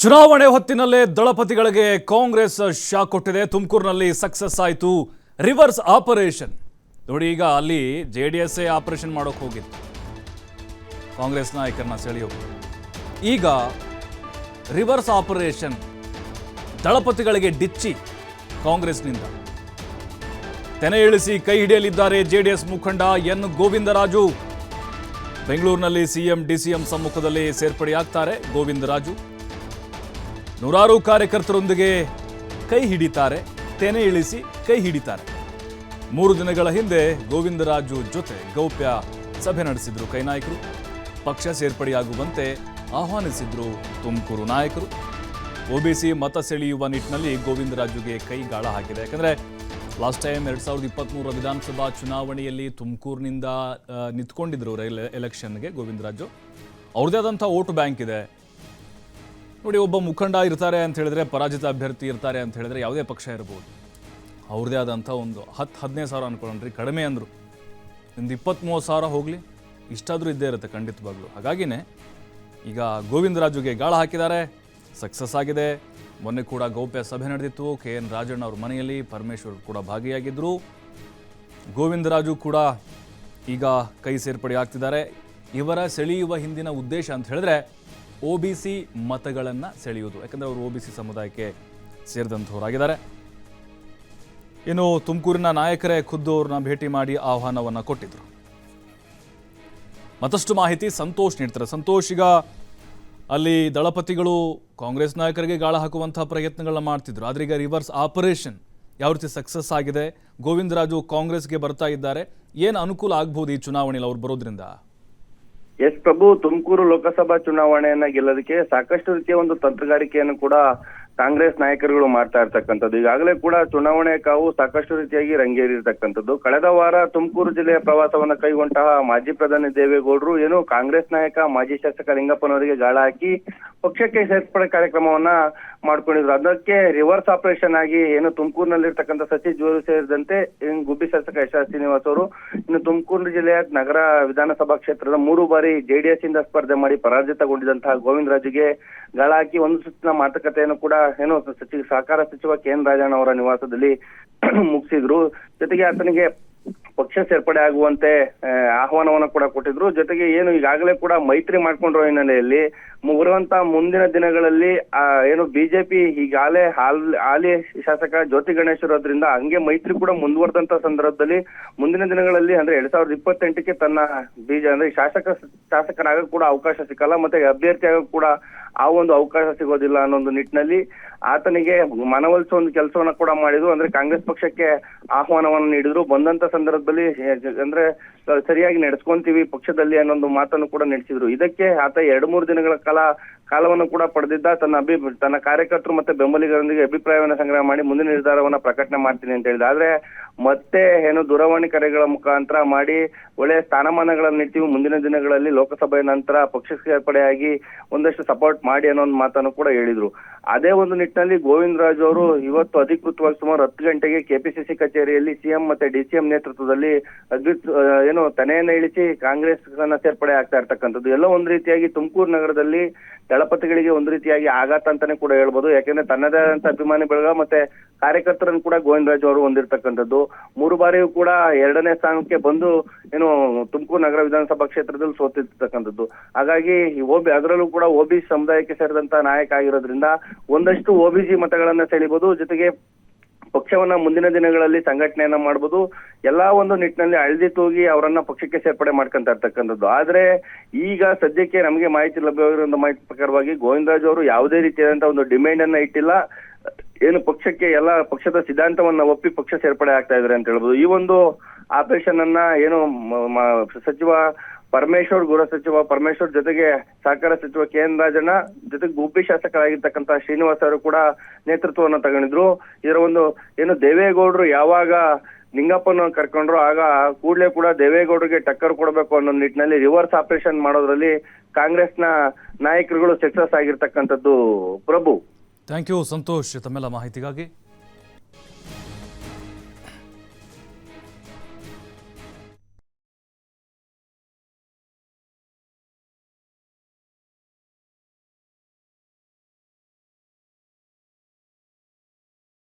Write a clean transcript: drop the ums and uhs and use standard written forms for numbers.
ಚುನಾವಣೆ ಹೊತ್ತಿನಲ್ಲೇ ದಳಪತಿಗಳಿಗೆ ಕಾಂಗ್ರೆಸ್ ಶಾಕ್ ಕೊಟ್ಟಿದೆ. ತುಮಕೂರಿನಲ್ಲಿ ಸಕ್ಸಸ್ ಆಯಿತು ರಿವರ್ಸ್ ಆಪರೇಷನ್. ನೋಡಿ, ಈಗ ಅಲ್ಲಿ ಜೆಡಿಎಸ್ ಆಪರೇಷನ್ ಮಾಡೋಕೆ ಹೋಗಿತ್ತು, ಕಾಂಗ್ರೆಸ್ ನಾಯಕರನ್ನ ಸೆಳೆಯೋಕೆ. ಈಗ ರಿವರ್ಸ್ ಆಪರೇಷನ್, ದಳಪತಿಗಳಿಗೆ ಡಿಚ್ಚಿ ಕಾಂಗ್ರೆಸ್ನಿಂದ. ತೆನೆ ಇಳಿಸಿ ಕೈ ಹಿಡಿಯಲಿದ್ದಾರೆ ಜೆಡಿಎಸ್ ಮುಖಂಡ ಎನ್ ಗೋವಿಂದರಾಜು. ಬೆಂಗಳೂರಿನಲ್ಲಿ ಸಿಎಂ ಡಿಸಿಎಂ ಸಮ್ಮುಖದಲ್ಲಿ ಸೇರ್ಪಡೆಯಾಗ್ತಾರೆ ಗೋವಿಂದರಾಜು. ನೂರಾರು ಕಾರ್ಯಕರ್ತರೊಂದಿಗೆ ಕೈ ಹಿಡಿತಾರೆ, ತೆನೆ ಇಳಿಸಿ ಕೈ ಹಿಡಿತಾರೆ. 3 ದಿನಗಳ ಹಿಂದೆ ಗೋವಿಂದರಾಜು ಜೊತೆ ಗೌಪ್ಯ ಸಭೆ ನಡೆಸಿದ್ರು ಕೈ ನಾಯಕರು. ಪಕ್ಷ ಸೇರ್ಪಡೆಯಾಗುವಂತೆ ಆಹ್ವಾನಿಸಿದ್ರು ತುಮಕೂರು ನಾಯಕರು. ಒಬಿಸಿ ಮತ ಸೆಳೆಯುವ ನಿಟ್ಟಿನಲ್ಲಿ ಗೋವಿಂದರಾಜುಗೆ ಕೈ ಗಾಳ ಹಾಕಿದೆ. ಯಾಕಂದರೆ ಲಾಸ್ಟ್ ಟೈಮ್ 2023 ವಿಧಾನಸಭಾ ಚುನಾವಣೆಯಲ್ಲಿ ತುಮಕೂರಿನಿಂದ ನಿಂತ್ಕೊಂಡಿದ್ರು ಎಲೆಕ್ಷನ್ಗೆ ಗೋವಿಂದರಾಜು. ಅವ್ರದ್ದೇ ಆದಂಥ ವೋಟ್ ಬ್ಯಾಂಕ್ ಇದೆ. ನೋಡಿ, ಒಬ್ಬ ಮುಖಂಡ ಇರ್ತಾರೆ ಅಂತ ಹೇಳಿದ್ರೆ, ಪರಾಜಿತ ಅಭ್ಯರ್ಥಿ ಇರ್ತಾರೆ ಅಂತ ಹೇಳಿದ್ರೆ ಯಾವುದೇ ಪಕ್ಷ ಇರ್ಬೋದು, ಅವ್ರದ್ದೇ ಆದಂಥ ಒಂದು 10-15 ಸಾವಿರ ಅಂದ್ಕೊಳ್ಳೋಣ್ರಿ, ಕಡಿಮೆ ಅಂದರು ಒಂದು 20-30 ಸಾವಿರ ಹೋಗಲಿ, ಇಷ್ಟಾದರೂ ಇದ್ದೇ ಇರುತ್ತೆ ಖಂಡಿತವಾಗ್ಲೂ. ಹಾಗಾಗಿನೇ ಈಗ ಗೋವಿಂದರಾಜುಗೆ ಗಾಳ ಹಾಕಿದ್ದಾರೆ. ಸಕ್ಸಸ್ ಆಗಿದೆ. ಮೊನ್ನೆ ಕೂಡ ಗೌಪ್ಯ ಸಭೆ ನಡೆದಿತ್ತು KN ರಾಜಣ್ಣ ಅವ್ರ ಮನೆಯಲ್ಲಿ. ಪರಮೇಶ್ವರ್ ಕೂಡ ಭಾಗಿಯಾಗಿದ್ದರು. ಗೋವಿಂದರಾಜು ಕೂಡ ಈಗ ಕೈ ಸೇರ್ಪಡೆ ಆಗ್ತಿದ್ದಾರೆ. ಇವರ ಸೆಳೆಯುವ ಹಿಂದಿನ ಉದ್ದೇಶ ಅಂತ ಹೇಳಿದ್ರೆ OBC ಮತಗಳನ್ನು ಸೆಳೆಯುವುದು. ಯಾಕಂದರೆ ಅವರು OBC ಸಮುದಾಯಕ್ಕೆ ಸೇರಿದಂಥವರಾಗಿದ್ದಾರೆ. ಇನ್ನು ತುಮಕೂರಿನ ನಾಯಕರೇ ಖುದ್ದು ಅವ್ರನ್ನ ಭೇಟಿ ಮಾಡಿ ಆಹ್ವಾನವನ್ನು ಕೊಟ್ಟಿದ್ರು. ಮತ್ತಷ್ಟು ಮಾಹಿತಿ ಸಂತೋಷ್ ನೀಡ್ತಾರೆ. ಸಂತೋಷ್, ಈಗ ಅಲ್ಲಿ ದಳಪತಿಗಳು ಕಾಂಗ್ರೆಸ್ ನಾಯಕರಿಗೆ ಗಾಳ ಹಾಕುವಂತಹ ಪ್ರಯತ್ನಗಳನ್ನ ಮಾಡ್ತಿದ್ರು, ಆದರೆ ಈಗ ರಿವರ್ಸ್ ಆಪರೇಷನ್ ಯಾವ ರೀತಿ ಸಕ್ಸಸ್ ಆಗಿದೆ? ಗೋವಿಂದರಾಜು ಕಾಂಗ್ರೆಸ್ಗೆ ಬರ್ತಾ ಇದ್ದಾರೆ. ಏನು ಅನುಕೂಲ ಆಗ್ಬೋದು ಈ ಚುನಾವಣೆಯಲ್ಲಿ ಅವ್ರು ಬರೋದ್ರಿಂದ? ಎಸ್ ಪ್ರಭು, ತುಮಕೂರು ಲೋಕಸಭಾ ಚುನಾವಣೆಯನ್ನ ಗೆಲ್ಲೋದಕ್ಕೆ ಸಾಕಷ್ಟು ರೀತಿಯ ಒಂದು ತಂತ್ರಗಾರಿಕೆಯನ್ನು ಕೂಡ ಕಾಂಗ್ರೆಸ್ ನಾಯಕರುಗಳು ಮಾಡ್ತಾ ಇರ್ತಕ್ಕಂಥದ್ದು. ಈಗಾಗಲೇ ಕೂಡ ಚುನಾವಣೆ ಕಾವು ಸಾಕಷ್ಟು ರೀತಿಯಾಗಿ ರಂಗೇರಿರ್ತಕ್ಕಂಥದ್ದು. ಕಳೆದ ವಾರ ತುಮಕೂರು ಜಿಲ್ಲೆಯ ಪ್ರವಾಸವನ್ನ ಕೈಗೊಂಡಂತಹ ಮಾಜಿ ಪ್ರಧಾನಿ ದೇವೇಗೌಡರು ಏನು ಕಾಂಗ್ರೆಸ್ ನಾಯಕ ಮಾಜಿ ಶಾಸಕ ಲಿಂಗಪ್ಪನವರಿಗೆ ಗಾಳ ಹಾಕಿ ಪಕ್ಷಕ್ಕೆ ಸೇರ್ಪಡೆ ಕಾರ್ಯಕ್ರಮವನ್ನ ಮಾಡ್ಕೊಂಡಿದ್ರು. ಅದಕ್ಕೆ ರಿವರ್ಸ್ ಆಪರೇಷನ್ ಆಗಿ ಏನು ತುಮಕೂರಿನಲ್ಲಿರ್ತಕ್ಕಂಥ ಸತೀಶ್ ಜೋರು ಸೇರಿದಂತೆ ಗುಬ್ಬಿ ಶಾಸಕ ಯಶಾಸ್ ಶ್ರೀನಿವಾಸ್ ಅವರು ಇನ್ನು ತುಮಕೂರು ಜಿಲ್ಲೆಯ ನಗರ ವಿಧಾನಸಭಾ ಕ್ಷೇತ್ರದ 3 ಬಾರಿ JDS ಇಂದ ಸ್ಪರ್ಧೆ ಮಾಡಿ ಪರಾಜಿತಗೊಂಡಿದ್ದಂತಹ ಗೋವಿಂದರಾಜುಗೆ ಗಾಳ ಹಾಕಿ ಒಂದು ಸುತ್ತಿನ ಮಾತುಕತೆಯನ್ನು ಕೂಡ ಏನು ಸಹಕಾರ ಸಚಿವ KN ರಾಜಣ್ಣ ಅವರ ನಿವಾಸದಲ್ಲಿ ಮುಗಿಸಿದ್ರು. ಜೊತೆಗೆ ಆತನಿಗೆ ಪಕ್ಷ ಸೇರ್ಪಡೆ ಆಗುವಂತೆ ಆಹ್ವಾನವನ್ನ ಕೂಡ ಕೊಟ್ಟಿದ್ರು. ಜೊತೆಗೆ ಏನು ಈಗಾಗಲೇ ಕೂಡ ಮೈತ್ರಿ ಮಾಡ್ಕೊಂಡಿರೋ ಹಿನ್ನೆಲೆಯಲ್ಲಿ ಬರುವಂತ ಮುಂದಿನ ದಿನಗಳಲ್ಲಿ ಏನು ಬಿಜೆಪಿ ಈಗಾಗಲೇ ಹಾಲಿ ಶಾಸಕ ಜ್ಯೋತಿ ಗಣೇಶ್ ಇರೋದ್ರಿಂದ ಹಂಗೆ ಮೈತ್ರಿ ಕೂಡ ಮುಂದುವರೆದಂತ ಸಂದರ್ಭದಲ್ಲಿ ಮುಂದಿನ ದಿನಗಳಲ್ಲಿ ಅಂದ್ರೆ 2028ಕ್ಕೆ ತನ್ನ ಅಂದ್ರೆ ಶಾಸಕರಾಗ ಕೂಡ ಅವಕಾಶ ಸಿಕ್ಕಲ್ಲ, ಮತ್ತೆ ಅಭ್ಯರ್ಥಿ ಆಗ ಕೂಡ ಆ ಒಂದು ಅವಕಾಶ ಸಿಗೋದಿಲ್ಲ ಅನ್ನೋ ಒಂದು ನಿಟ್ಟಿನಲ್ಲಿ ಆತನಿಗೆ ಮನವೊಲಿಸೋ ಒಂದು ಕೆಲಸವನ್ನ ಕೂಡ ಮಾಡಿದ್ರು. ಅಂದ್ರೆ ಕಾಂಗ್ರೆಸ್ ಪಕ್ಷಕ್ಕೆ ಆಹ್ವಾನವನ್ನು ನೀಡಿದ್ರು. ಬಂದಂತ ಸಂದರ್ಭದಲ್ಲಿ ಅಂದ್ರೆ ಸರಿಯಾಗಿ ನಡೆಸ್ಕೊಂತೀವಿ ಪಕ್ಷದಲ್ಲಿ ಅನ್ನೊಂದು ಮಾತನ್ನು ಕೂಡ ನಡೆಸಿದ್ರು. ಇದಕ್ಕೆ ಆತ 2-3 ದಿನಗಳ ಕಾಲವನ್ನು ಕೂಡ ಪಡೆದಿದ್ದ. ತನ್ನ ಕಾರ್ಯಕರ್ತರು ಮತ್ತೆ ಬೆಂಬಲಿಗರೊಂದಿಗೆ ಅಭಿಪ್ರಾಯವನ್ನ ಸಂಗ್ರಹ ಮಾಡಿ ಮುಂದಿನ ನಿರ್ಧಾರವನ್ನ ಪ್ರಕಟಣೆ ಮಾಡ್ತೀನಿ ಅಂತ ಹೇಳಿದ. ಆದ್ರೆ ಮತ್ತೆ ಏನು ದೂರವಾಣಿ ಕರೆಗಳ ಮುಖಾಂತರ ಮಾಡಿ ಒಳ್ಳೆಯ ಸ್ಥಾನಮಾನಗಳನ್ನು ನೀಡ್ತೀವಿ, ಮುಂದಿನ ದಿನಗಳಲ್ಲಿ ಲೋಕಸಭೆ ನಂತರ ಪಕ್ಷಕ್ಕೆ ಸೇರ್ಪಡೆಯಾಗಿ ಒಂದಷ್ಟು ಸಪೋರ್ಟ್ ಮಾಡಿ ಅನ್ನೋ ಒಂದು ಮಾತನ್ನು ಕೂಡ ಹೇಳಿದ್ರು. ಅದೇ ಒಂದು ನಿಟ್ಟಿನಲ್ಲಿ ಗೋವಿಂದರಾಜು ಅವರು ಇವತ್ತು ಅಧಿಕೃತವಾಗಿ ಸುಮಾರು 10 ಗಂಟೆಗೆ KPCC ಕಚೇರಿಯಲ್ಲಿ CM ಮತ್ತೆ DCM ನೇತೃತ್ವದಲ್ಲಿ ಏನು ತನೆಯನ್ನ ಇಳಿಸಿ ಕಾಂಗ್ರೆಸ್ ಸೇರ್ಪಡೆ ಆಗ್ತಾ ಇರ್ತಕ್ಕಂಥದ್ದು. ಎಲ್ಲ ಒಂದು ರೀತಿಯಾಗಿ ತುಮಕೂರು ನಗರದಲ್ಲಿ ದಳಪತಿಗಳಿಗೆ ಒಂದು ರೀತಿಯಾಗಿ ಆಘಾತ ಅಂತಾನೆ ಕೂಡ ಹೇಳ್ಬೋದು. ಯಾಕೆಂದ್ರೆ ತನ್ನದೇ ಆದಂತ ಅಭಿಮಾನಿ ಬಳಗ ಮತ್ತೆ ಕಾರ್ಯಕರ್ತರನ್ನು ಕೂಡ ಗೋವಿಂದರಾಜು ಅವರು ಹೊಂದಿರತಕ್ಕಂಥದ್ದು. 3 ಬಾರಿಯೂ ಕೂಡ 2ನೇ ಸ್ಥಾನಕ್ಕೆ ಬಂದು ಏನು ತುಮಕೂರು ನಗರ ವಿಧಾನಸಭಾ ಕ್ಷೇತ್ರದಲ್ಲಿ ಸೋತಿರ್ತಕ್ಕಂಥದ್ದು. ಹಾಗಾಗಿ ಅದರಲ್ಲೂ ಕೂಡ OBC ಸಮುದಾಯಕ್ಕೆ ಸೇರಿದಂತ ನಾಯಕ ಆಗಿರೋದ್ರಿಂದ ಒಂದಷ್ಟು OBC ಮತಗಳನ್ನ ಸೆಳಿಬಹುದು. ಜೊತೆಗೆ ಪಕ್ಷವನ್ನ ಮುಂದಿನ ದಿನಗಳಲ್ಲಿ ಸಂಘಟನೆಯನ್ನ ಮಾಡಬಹುದು. ಎಲ್ಲಾ ಒಂದು ನಿಟ್ಟಿನಲ್ಲಿ ಅಳ್ದಿ ತೂಗಿ ಅವರನ್ನ ಪಕ್ಷಕ್ಕೆ ಸೇರ್ಪಡೆ ಮಾಡ್ಕೊಂತ ಇರ್ತಕ್ಕಂಥದ್ದು. ಆದ್ರೆ ಈಗ ಸದ್ಯಕ್ಕೆ ನಮಗೆ ಮಾಹಿತಿ ಲಭ್ಯವಾಗಿರೋ ಮಾಹಿತಿ ಪ್ರಕಾರವಾಗಿ ಗೋವಿಂದರಾಜು ಅವರು ಯಾವುದೇ ರೀತಿಯಾದಂತಹ ಒಂದು ಡಿಮ್ಯಾಂಡ್ ಅನ್ನ ಇಟ್ಟಿಲ್ಲ. ಏನು ಪಕ್ಷಕ್ಕೆ ಎಲ್ಲ ಪಕ್ಷದ ಸಿದ್ಧಾಂತವನ್ನ ಒಪ್ಪಿ ಪಕ್ಷ ಸೇರ್ಪಡೆ ಆಗ್ತಾ ಇದ್ದಾರೆ ಅಂತ ಹೇಳ್ಬೋದು. ಈ ಒಂದು ಆಪರೇಷನ್ ಅನ್ನ ಏನು ಸಚಿವ ಪರಮೇಶ್ವರ್, ಗೃಹ ಸಚಿವ ಪರಮೇಶ್ವರ್ ಜೊತೆಗೆ ಸಹಕಾರ ಸಚಿವ KN ರಾಜಣ್ಣ ಜೊತೆಗೆ ಗುಬ್ಬಿ ಶಾಸಕರಾಗಿರ್ತಕ್ಕಂಥ ಶ್ರೀನಿವಾಸ್ ಅವರು ಕೂಡ ನೇತೃತ್ವವನ್ನು ತಗೊಂಡಿದ್ರು. ಇದರ ಒಂದು ಏನು ದೇವೇಗೌಡರು ಯಾವಾಗ ಲಿಂಗಪ್ಪನ ಕರ್ಕೊಂಡ್ರು ಆಗ ಕೂಡಲೇ ಕೂಡ ದೇವೇಗೌಡರಿಗೆ ಟಕ್ಕರ್ ಕೊಡಬೇಕು ಅನ್ನೋ ನಿಟ್ಟಿನಲ್ಲಿ ರಿವರ್ಸ್ ಆಪರೇಷನ್ ಮಾಡೋದ್ರಲ್ಲಿ ಕಾಂಗ್ರೆಸ್ನ ನಾಯಕರುಗಳು ಸಕ್ಸಸ್ ಆಗಿರ್ತಕ್ಕಂಥದ್ದು. ಪ್ರಭು, ಥ್ಯಾಂಕ್ ಯು ಸಂತೋಷ್ ತಮ್ಮೆಲ್ಲ ಮಾಹಿತಿಗಾಗಿ.